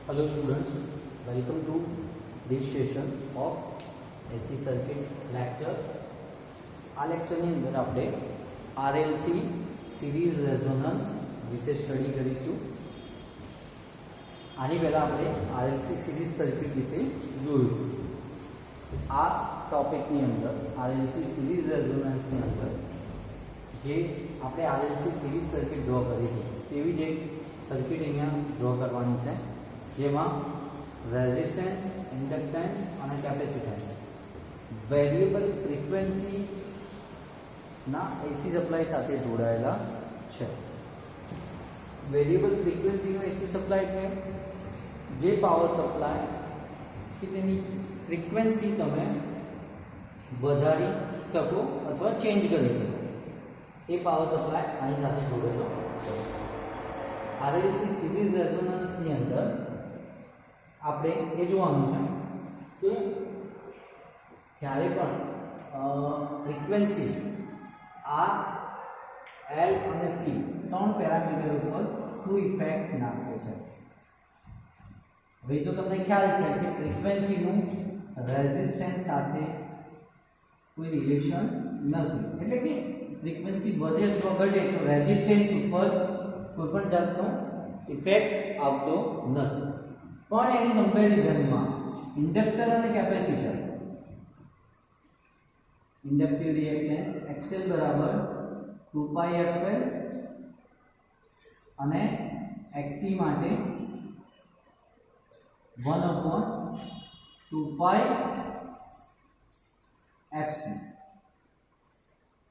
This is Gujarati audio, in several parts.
Hello students, welcome to this session of AC circuit lecture. આ લેક્ચરની અંદર આપણે RLC સિરીઝ રેઝોનન્સ વિશે સ્ટડી કરીશું. આની પહેલા આપણે RLC સિરીઝ સર્કિટ વિશે જોયું. આ ટોપિકની અંદર RLC સિરીઝ રેઝોનન્સની અંદર જે આપણે RLC સિરીઝ સર્કિટ ડ્રો કરી હતી તેવી જ એક સર્કિટ અહીંયા ડ્રો કરવાની છે, જેમાં રેઝિસ્ટન્સ, ઇન્ડક્ટન્સ અને કેપેસિટન્સ વેરિયેબલ ફ્રીક્વન્સી ના એસી સપ્લાય સાથે જોડાયેલા છે. વેરિયેબલ ફ્રીક્વન્સીનો એસી સપ્લાય એટલે જે પાવર સપ્લાય કે તેની ફ્રીક્વન્સી તમે વધારી શકો અથવા ચેન્જ કરી શકો, એ પાવર સપ્લાય આની સાથે જોડેલો છે. RLC સિરીઝ રેઝોનન્સની અંદર આપણે એ જોવાનું છે કે જ્યારે પણ ફ્રીક્વન્સી R, L અને C ત્રણ પેરામીટર ઉપર શું ઇફેક્ટ નાખે છે. હવે તો તમને ખ્યાલ છે કે ફ્રીક્વન્સીનું રેઝિસ્ટન્સ સાથે કોઈ રિલેશન નથી, એટલે કે ફ્રીક્વન્સી વધે અથવા ઘટે તો રેઝિસ્ટન્સ ઉપર કોઈ પણ જાતનો ઇફેક્ટ આવતો નથી. પણ એની કમ્પેરિઝનમાં ઇન્ડક્ટર અને કેપેસિટર, ઇન્ડક્ટિવ રિએક્ટન્સ XL બરાબર 2πfL અને XC માટે 1/2πfC.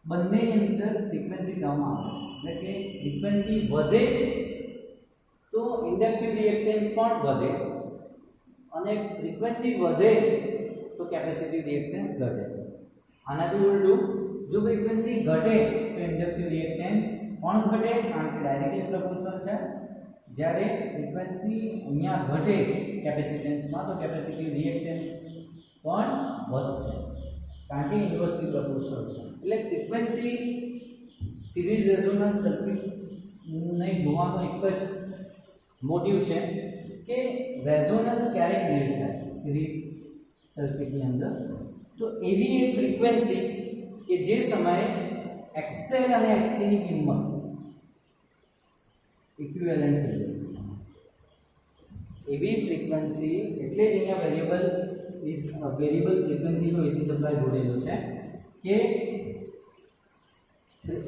બંનેની અંદર ફ્રીક્વન્સી ટર્મ આવે છે, એટલે કે ફ્રીક્વન્સી વધે તો ઇન્ડક્ટિવ રિએક્ટન્સ પણ વધે અને ફ્રીક્વન્સી વધે તો કેપેસિટિવ રિએક્ટન્સ ઘટે. આનાથી ઉલટું, જો ફ્રીક્વન્સી ઘટે તો ઇન્ડક્ટિવ રિએક્ટન્સ પણ ઘટે, કારણ કે ડાયરેક્ટલી પ્રપોર્શનલ છે. જ્યારે ફ્રીક્વન્સી અહીંયા ઘટે કેપેસિટન્સમાં તો કેપેસિટિવ રિએક્ટન્સ પણ વધશે, કારણ કે ઇન્વર્સલી પ્રપોર્શનલ છે. એટલે ફ્રીક્વન્સી સિરીઝ રેઝોનન્સ સર્કિટને જોવાનો એક જ મોટિવ છે કે રેઝોનન્સ ક્યારે ક્રિએટ થાય સિરીઝ સર્કિટની અંદર. તો એવી એક ફ્રીક્વન્સી કે જે સમયે XL અને XC ની કિંમત ઇક્વિવેલન્ટ થઈ જશે. એવી ફ્રીક્વન્સી એટલે જ અહીંયા વેરિયેબલ ફ્રીક્વન્સીનો એસી સપ્લાય જોડેલો છે કે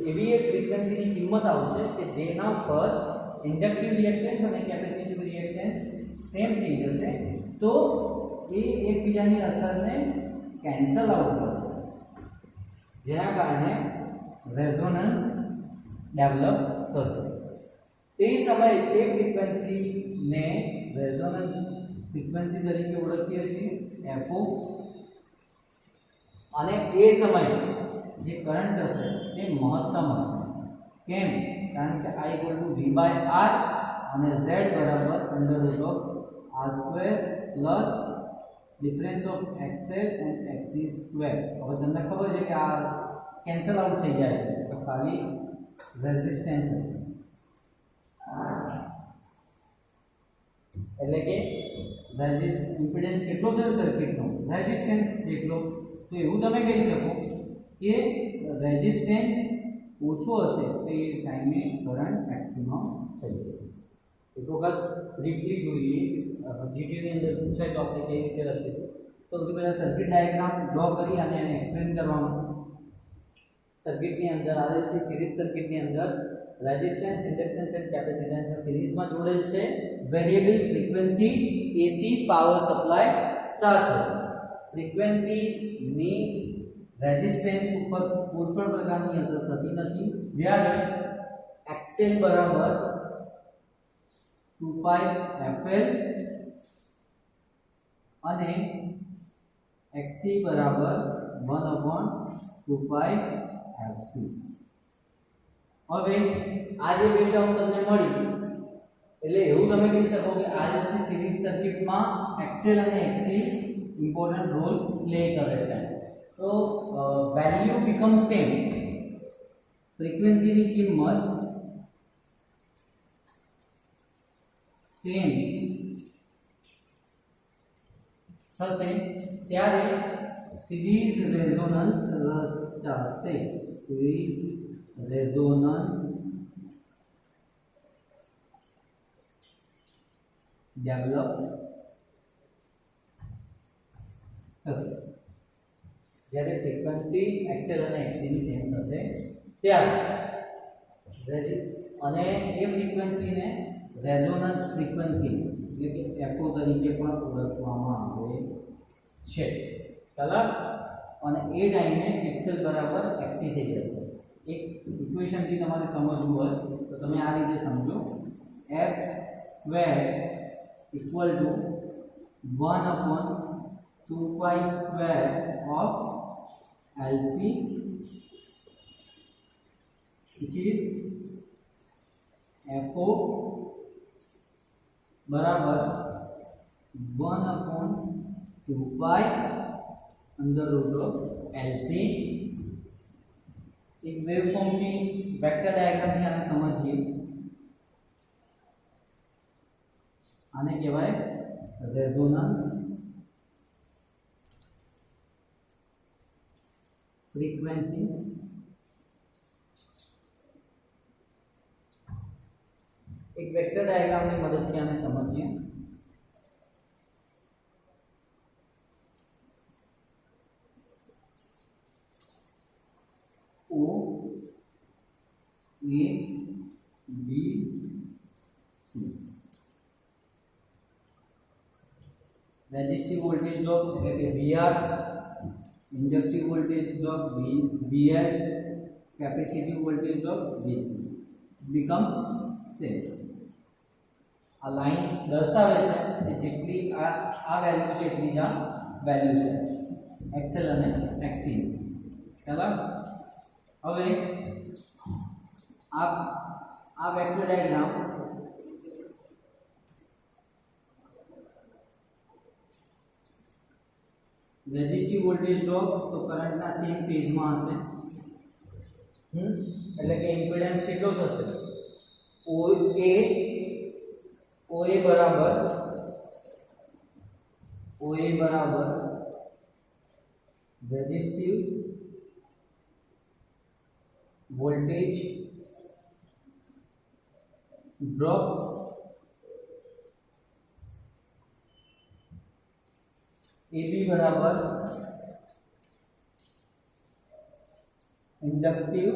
એવી એક ફ્રીક્વન્સીની કિંમત આવશે કે જેના પર ઇન્ડક્ટિવ રિએક્ટન્સ અને કેપેસિટિવ રિએક્ટન્સ સેમ થઈ જશે, તો એ એકબીજાની અસરને કેન્સલ આઉટ કરશે, જેના કારણે રેઝોનન્સ ડેવલપ થશે. તે સમયે તે ફ્રીક્વન્સીને રેઝોનન્સ ફ્રીક્વન્સી તરીકે ઓળખીએ છીએ FO, અને એ સમયે જે કરંટ હશે તે મહત્તમ હશે. કેમ? કારણ કે I = V/R અને Z બરાબર √R² plus difference of XL and XC². હવે તમને ખબર છે કે આ કેન્સલ આઉટ થઈ જાય છે, તો ખાલી રેઝિસ્ટન્સ હશે. એટલે કે ઇમ્પિડન્સ કેટલો થયો સર્કિટનો? રેઝિસ્ટન્સ જેટલો. તો એવું તમે કહી શકો કે રેઝિસ્ટન્સ ઓછો હશે તો એ ટાઈમે કરંટ મેક્સિમમ થઈ જશે. એક વખત બ્રીફલી જોઈએ જીટીની અંદર પૂછાય તો આપણે કેવી રીતે લખીશું. સૌથી પહેલાં સર્કિટ ડાયાગ્રામ ડ્રો કરી અને એને એક્સપ્લેન કરવાનું. સર્કિટની અંદર RLC સિરીઝ સર્કિટની અંદર રેઝિસ્ટન્સ, ઇન્ડક્ટન્સ એન્ડ કેપેસિટન્સ સિરીઝમાં જોડેલ છે variable frequency AC power supply સાથે. ફ્રીક્વન્સીની રેઝિસ્ટન્સ ઉપર કોઈ પણ પ્રકારની અસર થતી નથી. જ્યારે XL બરાબર 2πfL અને XC બરાબર 1/2πfC. હવે આ જે બે ટર્મ તમને મળી, એટલે એવું તમે કહી શકો કે RLC સિરીઝ સર્કિટમાં XL અને XC ઇમ્પોર્ટન્ટ રોલ પ્લે કરે છે. તો વેલ્યુ બીકમ સેમ, ફ્રીક્વન્સીની કિંમત સેમ થશે ત્યારે સિરીઝ રેઝોનન્સ રચાશે. સિરીઝ રેઝોનન્સ ડેવલપ થશે. જ્યારે ફ્રીક્વન્સી XL અને XC ની સેમ થશે ત્યારે અને એ ફ્રીક્વન્સીને રેઝોનન્સ ફ્રીક્વન્સી એટલે કે FO તરીકે પણ ઓળખવામાં આવે છે. બરાબર. અને એ ટાઈમે XL બરાબર XC થઈ જશે. એક ઇક્વેશનથી તમારે સમજવું હોય તો તમે આ રીતે સમજો. F square equal to 1/2π square of LC which is FO बराबर 1/2π अंडर रूट ऑफ LC. एक वेवफॉर्म की वेक्टर डायग्राम थी आने समझिए. आने कहेवाय रेजोनन्स फ्रीक्वेंसी एक वेक्टर डायग्राम की मदद से आने समझिए. O A B C resistive voltage drop એટલે કે VR, inductive voltage drop VL, capacitive voltage drop VC becomes same. आ लाइन दर्शावे છે કે જેટલી આ વેલ્યુ છે એટલી જ આ વેલ્યુ છે XL અને XC. બરાબર. હવે આ vector diagram resistive voltage drop તો કરંટના સેમ ફેઝમાં હશે. એટલે કે ઇમ્પિડન્સ કેટલો થશે? OA બરાબર રેઝિસ્ટિવ वोल्टेज ड्रॉप AB बराबर इंडक्टिव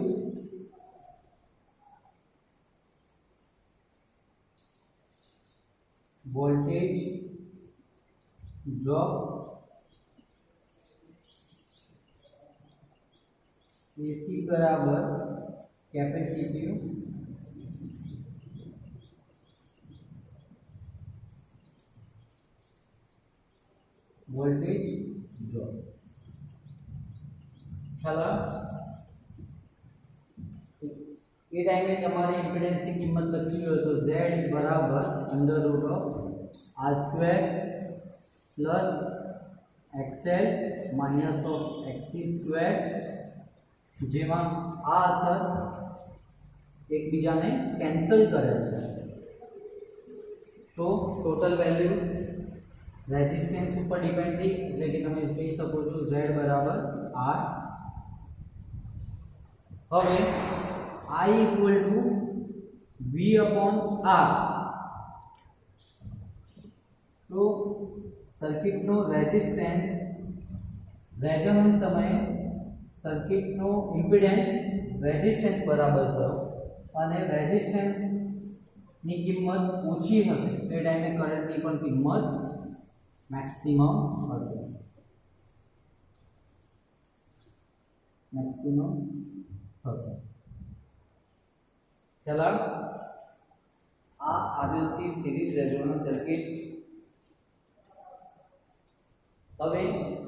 वोल्टेज ड्रॉप AC बराबर कैपेसिटिव वोल्टेज ड्रॉप. चला ये टाइम में हमारे इम्पीडेंस की कीमत लगी हो तो Z बराबर under root of R square plus XL minus of XC square જેમાં આ અસર એકબીજાને કેન્સલ કરે છે તો ટોટલ વેલ્યુ રેઝિસ્ટન્સ ઉપર ડિપેન્ડ થઈ એટલે કે તમે કહી શકો છો Z બરાબર R. હવે I equal to V upon R. તો સર્કિટનો રેઝિસ્ટન્સ રેઝોનન્સ સમયે સર્કિટનો ઇમ્પિડન્સ રેઝિસ્ટન્સ બરાબર થયો અને રેઝિસ્ટન્સની કિંમત ઓછી હશે તે ટાઈમે કરંટની પણ કિંમત મેક્સિમમ હશે. ચાલો આ RLC સિરીઝ રેઝોનન્સ સર્કિટ. હવે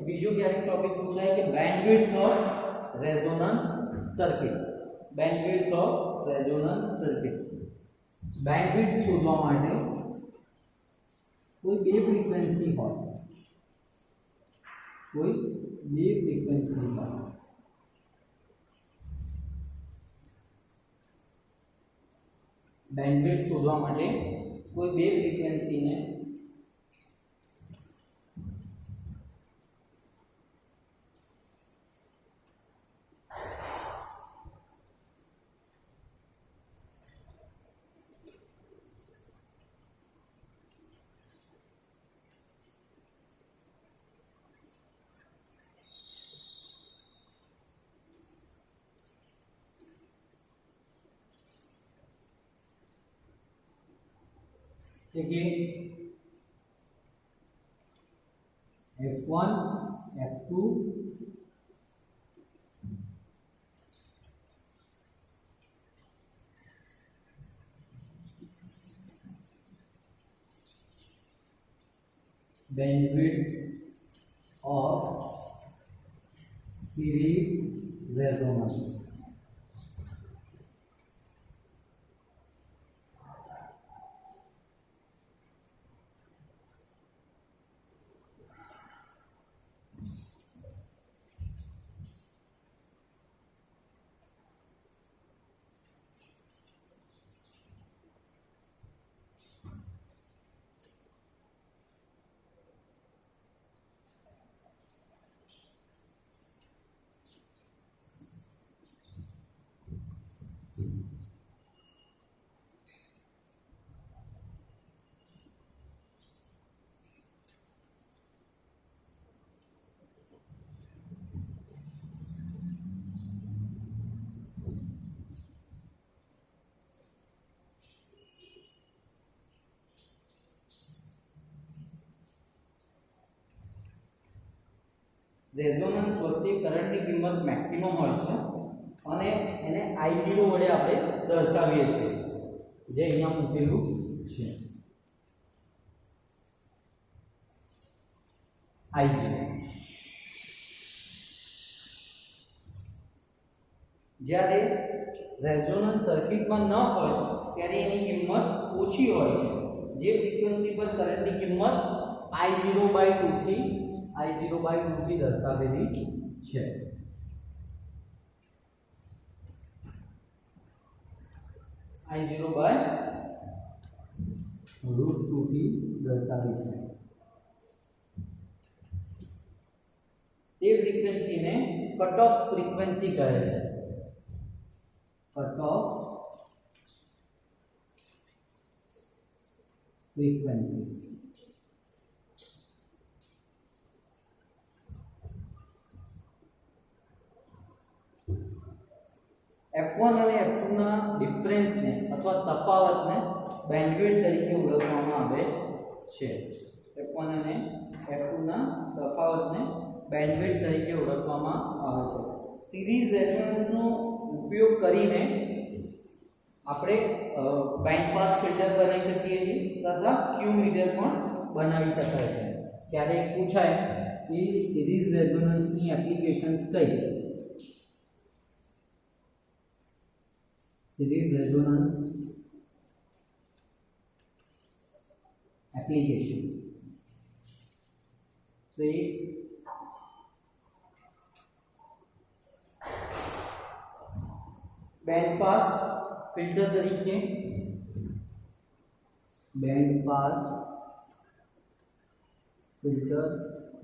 બીજો ક્યારેક ટોપિક પૂછાય કે bandwidth of resonance circuit. Bandwidth of resonance circuit. Bandwidth શોધવા માટે કોઈ બે ફ્રીક્વન્સી હોય, બેન્ડવિડ્થ શોધવા માટે કોઈ બે ફ્રીક્વન્સીને કે F1 F2 bandwidth of series resonance. Resonance વખતે કરંટની કિંમત મેક્સિમમ હોય છે અને એને I0 વડે આપણે દર્શાવીએ છીએ, જે અહીંયા મૂકેલું છે I0. જ્યારે રેઝોનન્સ સર્કિટમાં ન હોય ત્યારે એની કિંમત ઓછી હોય છે, જે ફ્રીક્વન્સી પર કરંટની કિંમત I0/2 થી દર્શાવેલી છે. I0/√2 થી દર્શાવી છે. તે ફ્રીક્વન્સીને કટ ઓફ ફ્રીક્વન્સી કહે છે. Cut off frequency. F1 અને F2 ના ડિફરન્સને અથવા તફાવતને બેન્ડવિડ્થ તરીકે ઓળખવામાં આવે છે. F1 અને F2 ના તફાવતને બેન્ડવિડ્થ તરીકે ઓળખવામાં આવે છે. સિરીઝ રેઝોનન્સનો ઉપયોગ કરીને આપણે બેન્ડ પાસ ફિલ્ટર બનાવી શકીએ છીએ તથા ક્યુ મીટર પણ બનાવી શકાય છે. ક્યારેક પૂછાય કે સિરીઝ રેઝોનન્સની એપ્લિકેશન્સ કઈ? series resonance application. So band pass filter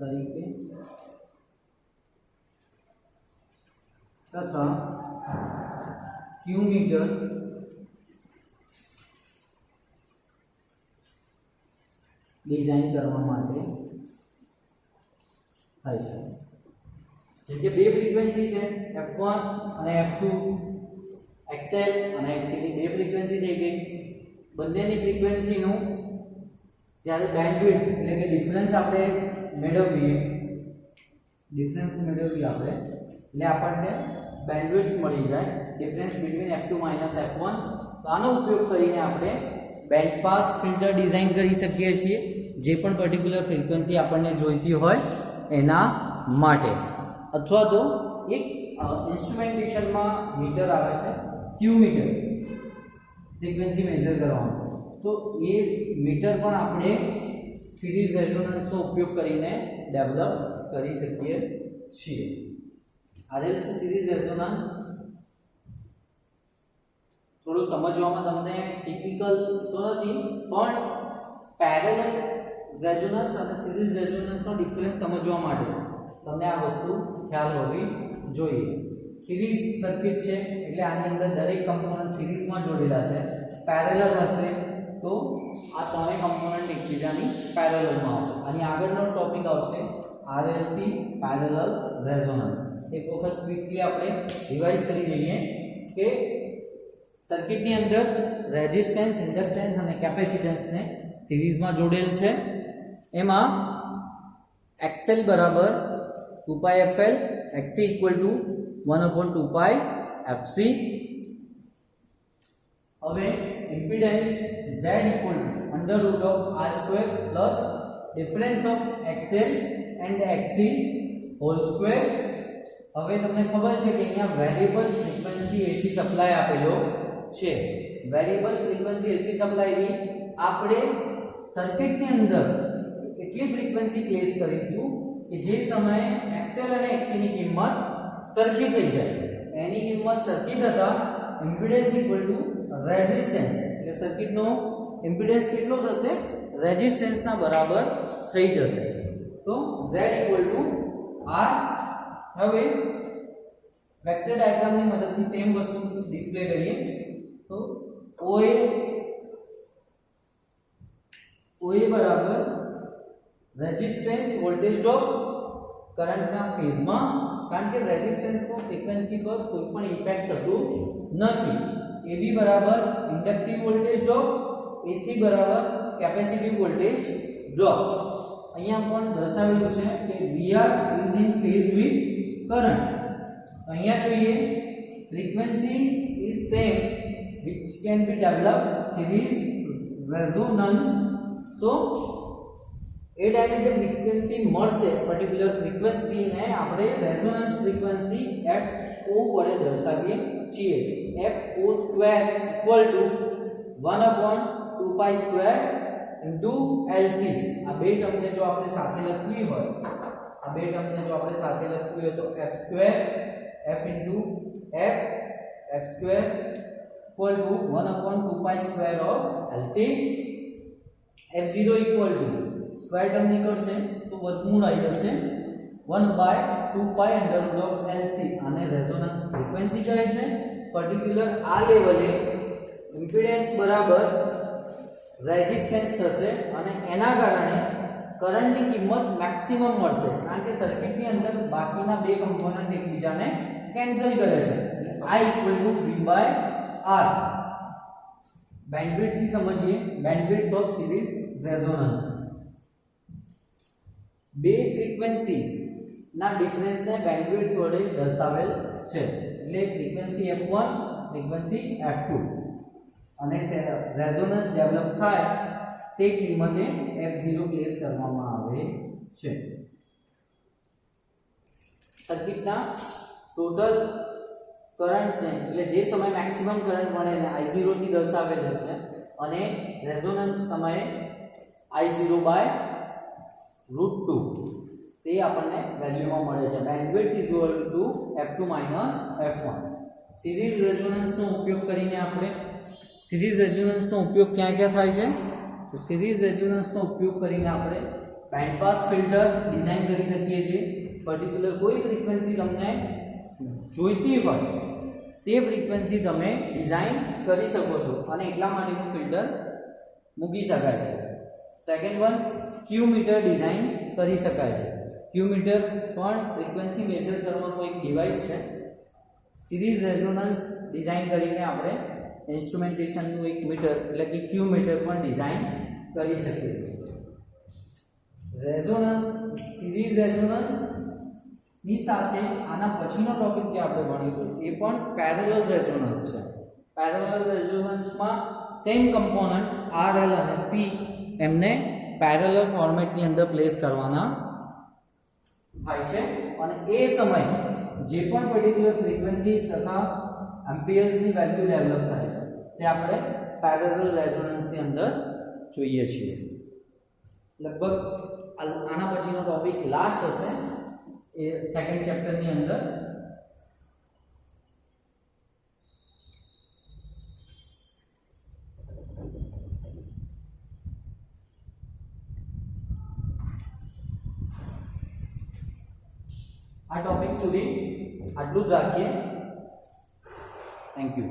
तरीके तथा क्यू मीटर डिजाइन करवा माटे थाय छे. जेम के बे फ्रीक्वेंसी छे F1 અને F2, XL અને XC ની બે ફ્રીક્વન્સી થઈ ગઈ. બંનેની ફ્રીક્વન્સીનું જ્યારે બેન્ડવિડ્થ એટલે કે ડિફરન્સ આપણે મેળવીએ આપણે એટલે આપણને બેન્ડવિડ્થ મળી જાય, ડિફરન્સ બિટવીન F2 F1. તો આનો ઉપયોગ કરીને આપણે બેન્ડ પાસ ફિલ્ટર ડિઝાઇન કરી શકીએ છીએ, જે પણ પર્ટિક્યુલર ફ્રીક્વન્સી આપણને જોઈતી હોય એના માટે. અથવા તો એક ઇન્સ્ટ્રુમેન્ટેશનમાં મીટર આવે છે, ક્યુ મીટર, ફ્રીક્વન્સી મેઝર કરવાનું. તો એ મીટર પણ આપણે સિરીઝ રેઝોનન્સનો ઉપયોગ કરીને ડેવલપ કરી શકીએ છીએ. RLC સિરીઝ રેઝોનન્સ થોડું સમજવામાં તમને ટેકનિકલ તો નથી, પણ પેરેલલ રેઝોનન્સ અને સિરીઝ રેઝોનન્સનો ડિફરન્સ સમજવા માટે તમને આ વસ્તુ ખ્યાલ હોવી જોઈએ. સિરીઝ સર્કિટ છે એટલે આની અંદર દરેક કમ્પોનન્ટ સિરીઝમાં જોડેલા છે. પેરેલલ હશે તો આ ત્રણેય કમ્પોનન્ટ એકબીજાની પેરેલલમાં આવશે. આની આગળનો ટોપિક આવશે RLC પેરેલલ રેઝોનન્સ. એક વખત ક્વિકલી આપણે રિવાઇઝ કરી લઈએ કે સર્કિટની અંદર રેઝિસ્ટન્સ, ઇન્ડક્ટન્સ અને કેપેસિટન્સને સિરીઝમાં જોડેલ છે. એમાં XL બરાબર 2πfL, XC equal to 1/2πfC. હવે impedance Z equal to √R² plus difference of XL and XC whole square. હવે તમને ખબર છે કે અહીંયા વેરિયેબલ ફ્રીક્વન્સી AC સપ્લાય આપેલો છે. વેરિયેબલ ફ્રીક્વન્સી AC સપ્લાયની આપણે સર્કિટની અંદર એટલી ફ્રીક્વન્સી પ્લેસ કરીશું કે જે સમયે XL અને XC ની કિંમત સરખી થઈ જાય. એની કિંમત સરખી થતા ઇમ્પિડન્સ ઇક્વલ ટુ રેઝિસ્ટન્સ, એટલે સર્કિટનો ઇમ્પિડન્સ કેટલો થશે? રેઝિસ્ટન્સના બરાબર થઈ જશે. તો Z ઇક્વલ ટુ R. હવે વેક્ટર ડાયાગ્રામની મદદથી સેમ વસ્તુ ડિસ્પ્લે કરીએ. તો OA બરાબર રેઝિસ્ટન્સ વોલ્ટેજ ડ્રોપ કરંટના ફેઝમાં, કારણ કે રેઝિસ્ટન્સનો ફ્રીક્વન્સી પર કોઈ પણ ઇમ્પેક્ટ થતું નથી. AB બરાબર ઇન્ડક્ટિવ વોલ્ટેજ ડ્રોપ, AC બરાબર કેપેસિટિવ વોલ્ટેજ ડ્રોપ. અહીંયા પણ દર્શાવેલું છે કે VR is in phase with current. અહીંયા જોઈએ frequency is same which can be developed series resonance. So એ ટાઈમે જે ફ્રીક્વન્સી મળશે પર્ટિક્યુલર ફ્રીક્વન્સીને આપણે રેઝોનન્સ ફ્રીક્વન્સી FO વડે દર્શાવીએ છીએ. FO square equal to 1/2π² into LC. આ બે ટર્મને જો આપણે સાથે લખવી હોય, તો F square F into F F square equal to 1/2π² of LC. F0 equal to square term નીકળશે તો વર્ગમૂળ આવી જશે 1/2π √ LC. આને રેઝોનન્સ ફ્રીક્વન્સી કહે છે. પર્ટિક્યુલર આ લેવલે ઇમ્પિડન્સ બરાબર રેઝિસ્ટન્સ થશે અને એના કારણે કરંટની કિંમત મેક્સિમમ મળશે, કારણ કે સર્કિટની અંદર બાકીના બે કમ્પોનન્ટ એકબીજાને કેન્સલ કરે છે. I equal to V/R. Bandwidth થી સમજીએ, બેન્ડવિડ્થ ઓફ સિરીઝ રેઝોનન્સ. બે ફ્રીક્વન્સી ના ડિફરન્સને બેન્ડવિડ્થ વડે દર્શાવેલ છે. એટલે ફ્રીક્વન્સી F1, ફ્રીક્વન્સી F2 અને રેઝોનન્સ ડેવલપ થાય તે કિંમતે F0 પ્લેસ કરવામાં આવે છે. સર્કિટના ટોટલ કરંટને, એટલે જે સમય મેક્સિમમ કરંટ મળે એને I0 થી દર્શાવેલ છે અને રેઝોનન્સ સમયે I0/√2 તે આપણને વેલ્યુમાં મળે છે. Bandwidth equal to F2 - F1. Series રેઝોનન્સનો ઉપયોગ કરીને આપણે ક્યાં થાય છે? તો સિરીઝ રેઝોનન્સનો ઉપયોગ કરીને આપણે બેન્ડ પાસ ફિલ્ટર ડિઝાઇન કરી શકીએ છીએ. પર્ટિક્યુલર કોઈ ફ્રીક્વન્સી તમને જોઈતી હોય તે ફ્રીક્વન્સી તમે ડિઝાઇન કરી શકો છો અને એટલા માટેનું ફિલ્ટર મૂકી શકાય છે. સેકન્ડ વન, ક્યુ મીટર ડિઝાઇન કરી શકાય છે. ક્યુ મીટર પણ ફ્રીક્વન્સી મેઝર કરવાનું એક ડિવાઇસ છે. સિરીઝ રેઝોનન્સ ડિઝાઇન કરીને આપણે ઇન્સ્ટ્રુમેન્ટેશનનું એક મીટર એટલે કે ક્યુ મીટર પણ ડિઝાઇન કરી શકીએ છીએ. રેઝોનન્સ, સિરીઝ રેઝોનન્સ ની સાથે આના પછીનો ટોપિક જે આપણે ભણીશું એ પણ પેરેલલ રેઝોનન્સ છે. પેરેલલ રેઝોનન્સમાં સેમ કમ્પોનન્ટ RL અને C એમને પેરેલલ ફોર્મેટની અંદર પ્લેસ કરવાના થાય છે અને એ સમયે જે પણ પર્ટિક્યુલર ફ્રીક્વન્સી તથા એમ્પિયર્સની વેલ્યુ ડેવલપ થાય છે તે આપણે પેરેલલ રેઝોનન્સની અંદર જોઈએ છીએ. લગભગ આના પછીનો ટોપિક લાસ્ટ હશે એ સેકન્ડ ચેપ્ટરની અંદર. આ ટોપિક સુધી આટલું જ રાખીએ. Thank you.